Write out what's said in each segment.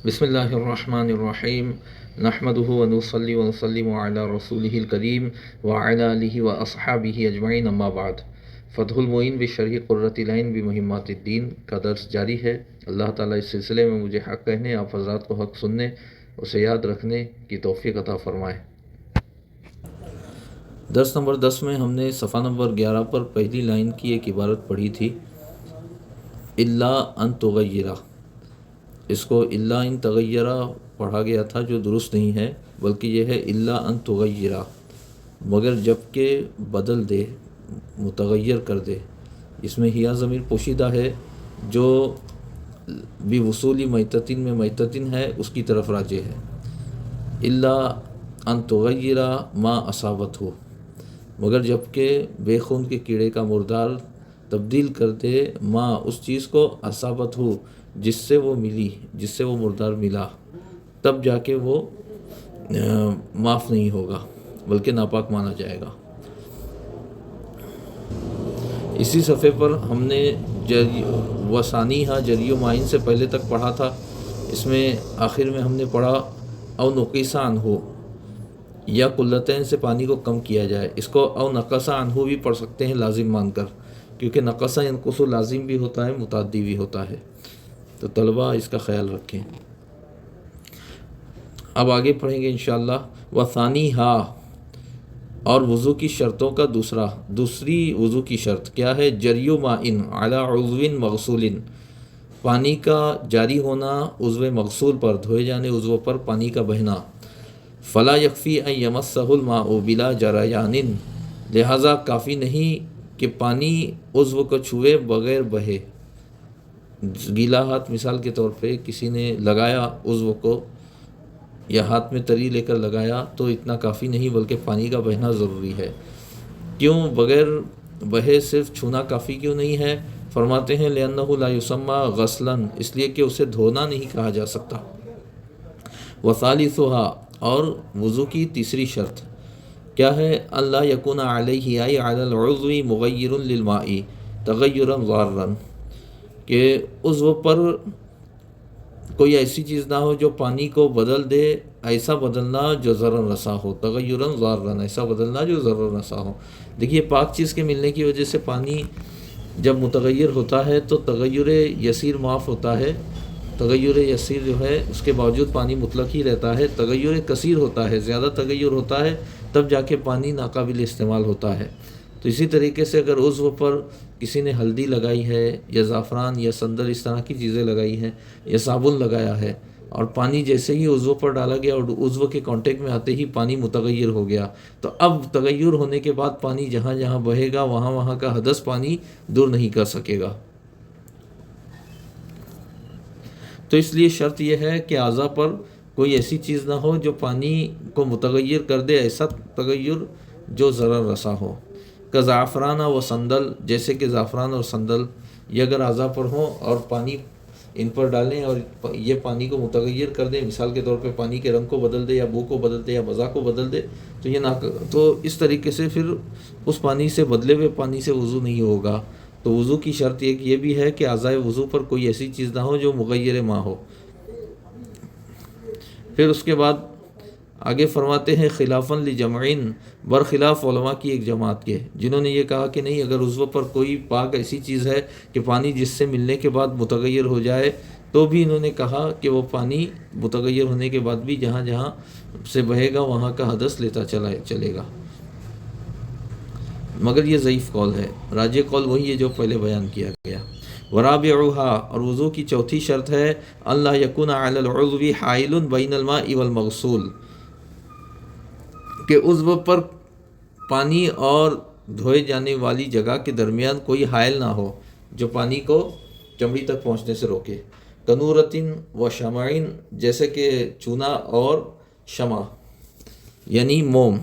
بسم اللہ الرحمن الرحیم نحمده ونصلی ونسلم علی رسولہ الکریم وعلی آلہ واصحابہ اجمعین اما بعد۔ فتح المعین بشرح قرۃ العین بمہمات الدین کا درس جاری ہے۔ اللہ تعالیٰ اس سلسلے میں مجھے حق کہنے، آپ حضرات کو حق سننے، اسے یاد رکھنے کی توفیق عطا فرمائے۔ درس نمبر 10 میں ہم نے صفحہ نمبر 11 پر پہلی لائن کی ایک عبارت پڑھی تھی، الا ان تغیرہ۔ اس کو الا ان تغیرہ پڑھا گیا تھا، جو درست نہیں ہے، بلکہ یہ ہے الا ان تغیرہ، مگر جب کہ بدل دے، متغیر کر دے۔ اس میں ہیا ضمیر پوشیدہ ہے جو بوصول میتتن میں میتتن ہے، اس کی طرف راجع ہے۔ الا ان تغیرہ ما اصابت ہو، مگر جب کہ بے خون کے کیڑے کا مردار تبدیل کر دے ما اس چیز کو اصابت ہو جس سے وہ ملی، جس سے وہ مردار ملا، تب جا کے وہ معاف نہیں ہوگا بلکہ ناپاک مانا جائے گا۔ اسی صفحے پر ہم نے وثانیہا جری و معین سے پہلے تک پڑھا تھا۔ اس میں آخر میں ہم نے پڑھا او نقیص عنہ، یا قلتین سے پانی کو کم کیا جائے۔ اس کو او نقص عنہ بھی پڑھ سکتے ہیں لازم مان کر، کیونکہ نقص ینقص لازم بھی ہوتا ہے، متعدی بھی ہوتا ہے، تو طلبہ اس کا خیال رکھیں۔ اب آگے پڑھیں گے انشاءاللہ۔ وثانیہا، اور وضو کی شرطوں کا دوسری وضو کی شرط کیا ہے؟ جری ماء علی عضو مغسول، پانی کا جاری ہونا عضو مغسول پر، دھوئے جانے عضو پر پانی کا بہنا۔ فلا یکفی ان یمسہ الماء بلا جریان، لہذا کافی نہیں کہ پانی عضو کو چھوئے بغیر بہے۔ گیلا ہاتھ مثال کے طور پہ کسی نے لگایا عضو کو، یا ہاتھ میں تری لے کر لگایا، تو اتنا کافی نہیں بلکہ پانی کا بہنا ضروری ہے۔ کیوں بغیر بہے صرف چھونا کافی کیوں نہیں ہے؟ فرماتے ہیں لأنہ لا یسمى غسلا، اس لیے کہ اسے دھونا نہیں کہا جا سکتا۔ وثالثھا، اور وضو کی تیسری شرط کیا ہے؟ اللہ یکون علیہ ای علی العضو مغیر للماء تغیرا ضارا، کہ عضو پر کوئی ایسی چیز نہ ہو جو پانی کو بدل دے، ایسا بدلنا جو ضرر رسا ہو، تغیرا ضارا، ایسا بدلنا جو ضرر رسا ہو۔ دیکھیے پاک چیز کے ملنے کی وجہ سے پانی جب متغیر ہوتا ہے تو تغیر یسیر معاف ہوتا ہے، تغیر یسیر جو ہے اس کے باوجود پانی مطلق ہی رہتا ہے۔ تغیر کثیر ہوتا ہے، زیادہ تغیر ہوتا ہے، تب جا کے پانی ناقابل استعمال ہوتا ہے۔ تو اسی طریقے سے اگر عضو پر کسی نے ہلدی لگائی ہے یا زعفران یا سندر اس طرح کی چیزیں لگائی ہیں یا صابن لگایا ہے، اور پانی جیسے ہی عضو پر ڈالا گیا اور عضو کے کانٹیکٹ میں آتے ہی پانی متغیر ہو گیا، تو اب تغیر ہونے کے بعد پانی جہاں جہاں بہے گا وہاں وہاں کا حدث پانی دور نہیں کر سکے گا۔ تو اس لیے شرط یہ ہے کہ اعضاء پر کوئی ایسی چیز نہ ہو جو پانی کو متغیر کر دے، ایسا تغیر جو ضرر رسا ہو۔ کہ زعفران و سندل، جیسے کہ زعفران اور سندل، یہ اگر اعضاء پر ہوں اور پانی ان پر ڈالیں اور یہ پانی کو متغیر کر دیں، مثال کے طور پہ پانی کے رنگ کو بدل دے یا بو کو بدل دے یا مزہ کو بدل دے، تو یہ تو اس طریقے سے پھر اس پانی سے، بدلے ہوئے پانی سے وضو نہیں ہوگا۔ تو وضو کی شرط ایک یہ بھی ہے کہ اعضائے وضو پر کوئی ایسی چیز نہ ہو جو مغیر ماء ہو۔ پھر اس کے بعد آگے فرماتے ہیں خلافاً لجمعین، برخلاف علماء کی ایک جماعت کے، جنہوں نے یہ کہا کہ نہیں، اگر عضو پر کوئی پاک ایسی چیز ہے کہ پانی جس سے ملنے کے بعد متغیر ہو جائے، تو بھی انہوں نے کہا کہ وہ پانی متغیر ہونے کے بعد بھی جہاں جہاں سے بہے گا وہاں کا حدث لیتا چلے گا، مگر یہ ضعیف قول ہے۔ راجح قول وہی ہے جو پہلے بیان کیا گیا۔ ورابعھا، اور وضو کی چوتھی شرط ہے اللہ یکون علی العضو حائل بین الماء والمغسول، کہ عضو پر پانی اور دھوئے جانے والی جگہ کے درمیان کوئی حائل نہ ہو جو پانی کو چمڑی تک پہنچنے سے روکے۔ کنورتن و شمعین، جیسے کہ چونا اور شمع یعنی موم۔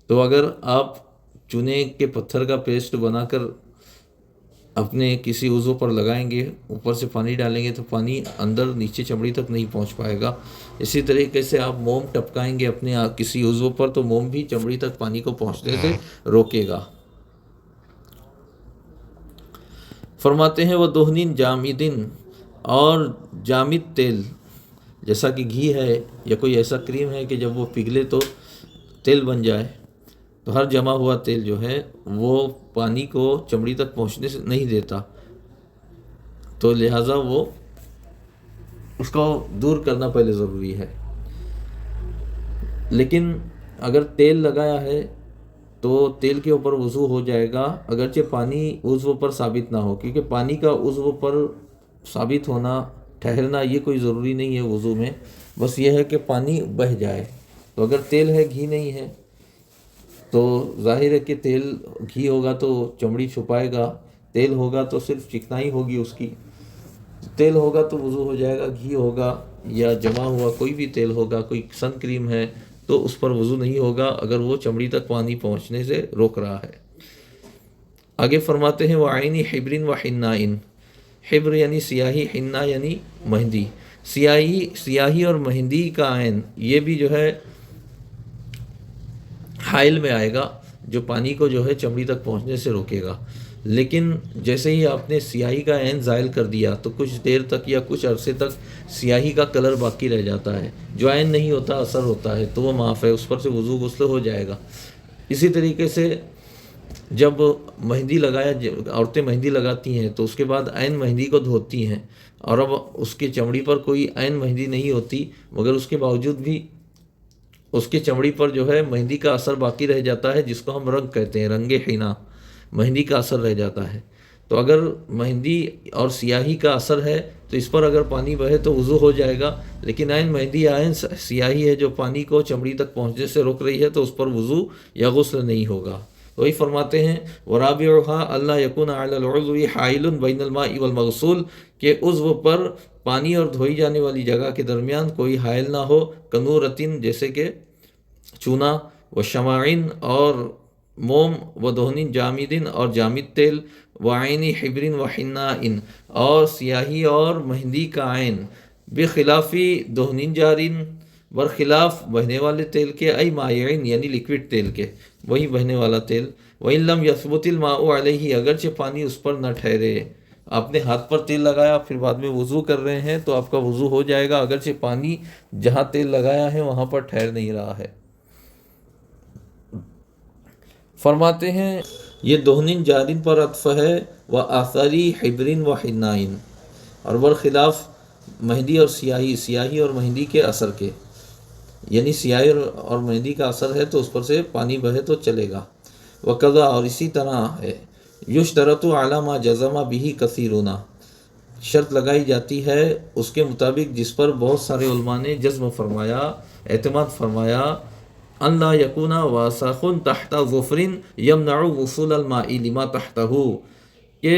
تو اگر آپ چونے کے پتھر کا پیسٹ بنا کر اپنے کسی عضو پر لگائیں گے، اوپر سے پانی ڈالیں گے تو پانی اندر نیچے چمڑی تک نہیں پہنچ پائے گا۔ اسی طریقے سے آپ موم ٹپکائیں گے اپنے کسی عضو پر تو موم بھی چمڑی تک پانی کو پہنچنے سے روکے گا۔ فرماتے ہیں وہ دہنین جامدن، اور جامد تیل جیسا کہ گھی ہے یا کوئی ایسا کریم ہے کہ جب وہ پگھلے تو تیل بن جائے، تو ہر جمع ہوا تیل جو ہے وہ پانی کو چمڑی تک پہنچنے سے نہیں دیتا، تو لہٰذا وہ اس کو دور کرنا پہلے ضروری ہے۔ لیکن اگر تیل لگایا ہے تو تیل کے اوپر وضو ہو جائے گا، اگرچہ پانی عضو پر ثابت نہ ہو، کیونکہ پانی کا عضو پر ثابت ہونا، ٹھہرنا یہ کوئی ضروری نہیں ہے وضو میں، بس یہ ہے کہ پانی بہہ جائے۔ تو اگر تیل ہے، گھی نہیں ہے، تو ظاہر ہے کہ تیل گھی ہوگا تو چمڑی چھپائے گا، تیل ہوگا تو صرف چکنائی ہوگی اس کی، تیل ہوگا تو وضو ہو جائے گا، گھی ہوگا یا جمع ہوا کوئی بھی تیل ہوگا، کوئی سن کریم ہے تو اس پر وضو نہیں ہوگا اگر وہ چمڑی تک پانی پہنچنے سے روک رہا ہے۔ آگے فرماتے ہیں وعینی حبرن و حنائن، حبر یعنی سیاہی، حنا یعنی مہندی۔ سیاہی اور مہندی کا عین یہ بھی جو ہے حائل میں آئے گا، جو پانی کو جو ہے چمڑی تک پہنچنے سے روکے گا، لیکن جیسے ہی آپ نے سیاہی کا عین زائل کر دیا تو کچھ دیر تک یا کچھ عرصے تک سیاہی کا کلر باقی رہ جاتا ہے، جو عین نہیں ہوتا اثر ہوتا ہے، تو وہ معاف ہے، اس پر سے وضو غسل ہو جائے گا۔ اسی طریقے سے جب مہندی عورتیں مہندی لگاتی ہیں تو اس کے بعد عین مہندی کو دھوتی ہیں، اور اب اس کی چمڑی پر کوئی عین مہندی نہیں ہوتی، مگر اس کے باوجود بھی اس کی چمڑی پر جو ہے مہندی کا اثر باقی رہ جاتا ہے، جس کو ہم رنگ کہتے ہیں، رنگ حنا، مہندی کا اثر رہ جاتا ہے۔ تو اگر مہندی اور سیاہی کا اثر ہے تو اس پر اگر پانی بہے تو وضو ہو جائے گا، لیکن عین مہندی عین سیاہی ہے جو پانی کو چمڑی تک پہنچنے سے روک رہی ہے تو اس پر وضو یا غسل نہیں ہوگا۔ وہی فرماتے ہیں وَرَابِعُهَا أَلَّا يَكُونَ عَلَى الْعُضْوِ حَائِلٌ بَيْنَ الْمَاءِ وَالْمَغْسُولِ، کہ عضو پر پانی اور دھوئی جانے والی جگہ کے درمیان کوئی حائل نہ ہو، کنورتن جیسے کہ چونا، و شماعن اور موم، و دہن جامدن اور جامد تیل، و عینی حبرن و حنائن اور سیاہی اور مہندی کا عین، بخلافی دہن جارن برخلاف بہنے والے تیل کے، ای مائعین یعنی لیکوڈ تیل کے، وہی بہنے والا تیل، وَإِن لَمْ يَثْبُتِ الْمَاءُ عَلَيْهِ اگرچہ پانی اس پر نہ ٹھہرے۔ آپ نے ہاتھ پر تیل لگایا پھر بعد میں وضو کر رہے ہیں تو آپ کا وضو ہو جائے گا، اگرچہ پانی جہاں تیل لگایا ہے وہاں پر ٹھہر نہیں رہا ہے۔ فرماتے ہیں یہ دہن جارن پر عطف ہے، و آثاری حبرن و حنائن، اور برخلاف مہندی اور سیاہی اور مہندی کے اثر کے، یعنی سیاہی اور مہندی کا اثر ہے تو اس پر سے پانی بہے تو چلے گا۔ وقضا اور اسی طرح ہے، یشترط علی ما جزم به کثیرون، شرط لگائی جاتی ہے اس کے مطابق جس پر بہت سارے علماء نے جزم فرمایا، اعتماد فرمایا، ان لا یکون واسخ تحت ظفر یمنع وصول الماء لما تحتہ، کہ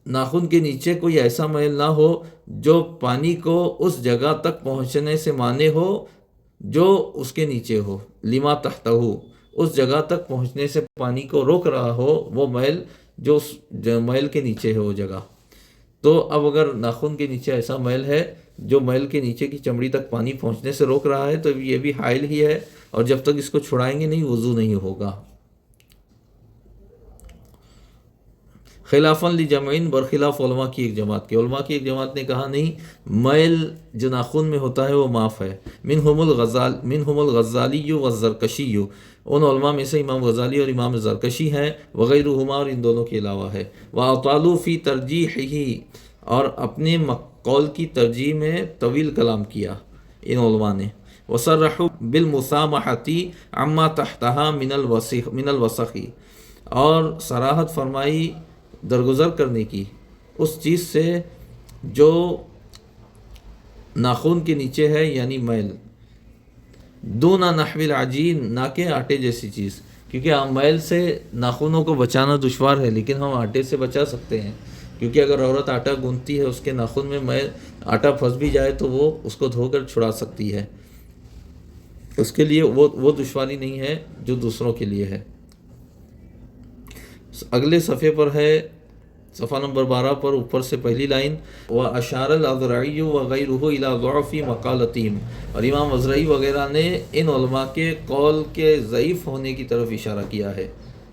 ناخن کے نیچے کوئی ایسا میل نہ ہو جو پانی کو اس جگہ تک پہنچنے سے مانع ہو جو اس کے نیچے ہو، لما تحتہ اس جگہ تک پہنچنے سے پانی کو روک رہا ہو وہ میل جو اس میل کے نیچے ہے وہ جگہ۔ تو اب اگر ناخن کے نیچے ایسا میل ہے جو میل کے نیچے کی چمڑی تک پانی پہنچنے سے روک رہا ہے تو یہ بھی حائل ہی ہے، اور جب تک اس کو چھڑائیں گے نہیں وضو نہیں ہوگا۔ خلافاً لجمعین برخلاف علماء کی ایک جماعت کے، علماء کی ایک جماعت نے کہا نہیں، میل جو ناخن میں ہوتا ہے وہ معاف ہے۔ منہم الغزالی والزرکشی، ان علماء میں سے امام غزالی اور امام زرکشی ہیں، وغیرہما اور ان دونوں کے علاوہ ہے۔ وَأَطَالُوا فِي تَرْجِيحِهِ اور اپنے قول کی ترجیح میں طویل کلام کیا ان علماء نے۔ وَصَرَّحُوا بِالْمُسَامَحَةِ عَمَّا تَحْتَهَا مِنَ الْوَسَخِ اور صراحت فرمائی درگزر کرنے کی اس چیز سے جو ناخن کے نیچے ہے یعنی میل، دون نحو العجین نہ کہ آٹے جیسی چیز، کیونکہ میل سے ناخنوں کو بچانا دشوار ہے لیکن ہم آٹے سے بچا سکتے ہیں، کیونکہ اگر عورت آٹا گوندتی ہے اس کے ناخن میں میل آٹا پھنس بھی جائے تو وہ اس کو دھو کر چھڑا سکتی ہے، اس کے لیے وہ دشواری نہیں ہے جو دوسروں کے لیے ہے۔ اگلے صفحے پر ہے، صفحہ نمبر 12 پر اوپر سے پہلی لائن، وَأَشَارَ الْأَذْرَعِيُّ وَغَيْرُهُ إِلَى ضَعْفِ مَقَالَتِهِمْ، اور امام ازرعی وغیرہ نے ان علماء کے قول کے ضعیف ہونے کی طرف اشارہ کیا ہے۔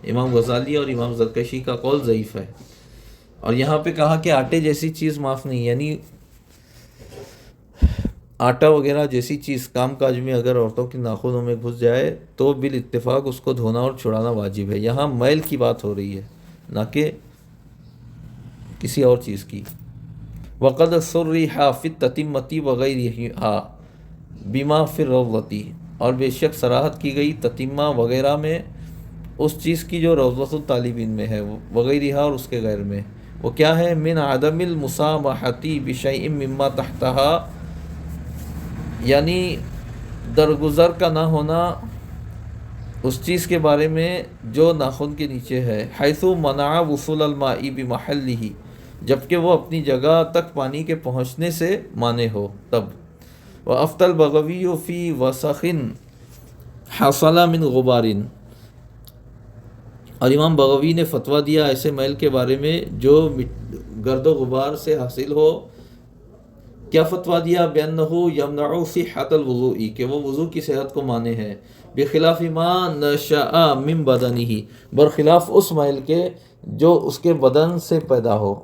امام غزالی اور امام زرکشی کا قول ضعیف ہے، اور یہاں پہ کہا کہ آٹے جیسی چیز معاف نہیں، یعنی آٹا وغیرہ جیسی چیز کام کاج میں اگر عورتوں کے ناخنوں میں گھس جائے تو بالاتفاق اس کو دھونا اور چھڑانا واجب ہے. یہاں میل کی بات ہو رہی ہے نہ کہ کسی اور چیز کی. وقد صرح فی التتمۃ وغیرہا بما فی الروضۃ، اور بے شک صراحت کی گئی تتمہ وغیرہ میں اس چیز کی جو روضۃ الطالبین میں ہے، وغیرہا اور اس کے غیر میں. وہ کیا ہے؟ من عدم المسامحۃ بشیء مما تحتہا، یعنی درگزر کا نہ ہونا اس چیز کے بارے میں جو ناخن کے نیچے ہے. حیث منع وصول الماء بمحلہ، جبکہ وہ اپنی جگہ تک پانی کے پہنچنے سے مانے ہو تب. وافتی البغوی فی وسخ حصل من غبار، اور امام بغوی نے فتویٰ دیا ایسے میل کے بارے میں جو گرد و غبار سے حاصل ہو. کیا فتویٰ دیا؟ بأنہ یمنع صحۃ الوضوء، کہ وہ وضو کی صحت کو مانے ہے. بخلاف ما نشأ من بدنہ، برخلاف اس میل کے جو اس کے بدن سے پیدا ہو.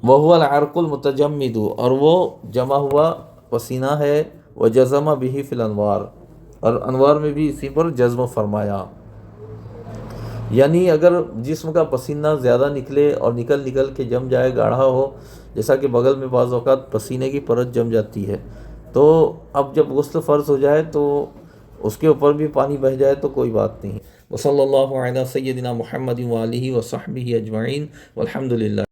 وہو العرق المتجمد، اور وہ جمع ہوا پسینہ ہے. وجزم به فی الانوار، اور انوار میں بھی اسی پر جزم فرمایا. یعنی اگر جسم کا پسینہ زیادہ نکلے اور نکل کے جم جائے، گاڑھا ہو، جیسا کہ بغل میں بعض اوقات پسینے کی پرت جم جاتی ہے، تو اب جب غسل فرض ہو جائے تو اس کے اوپر بھی پانی بہہ جائے تو کوئی بات نہیں. وصلی اللہ علی سیدنا محمد وآلہ وصحبہ اجمعین والحمد للہ.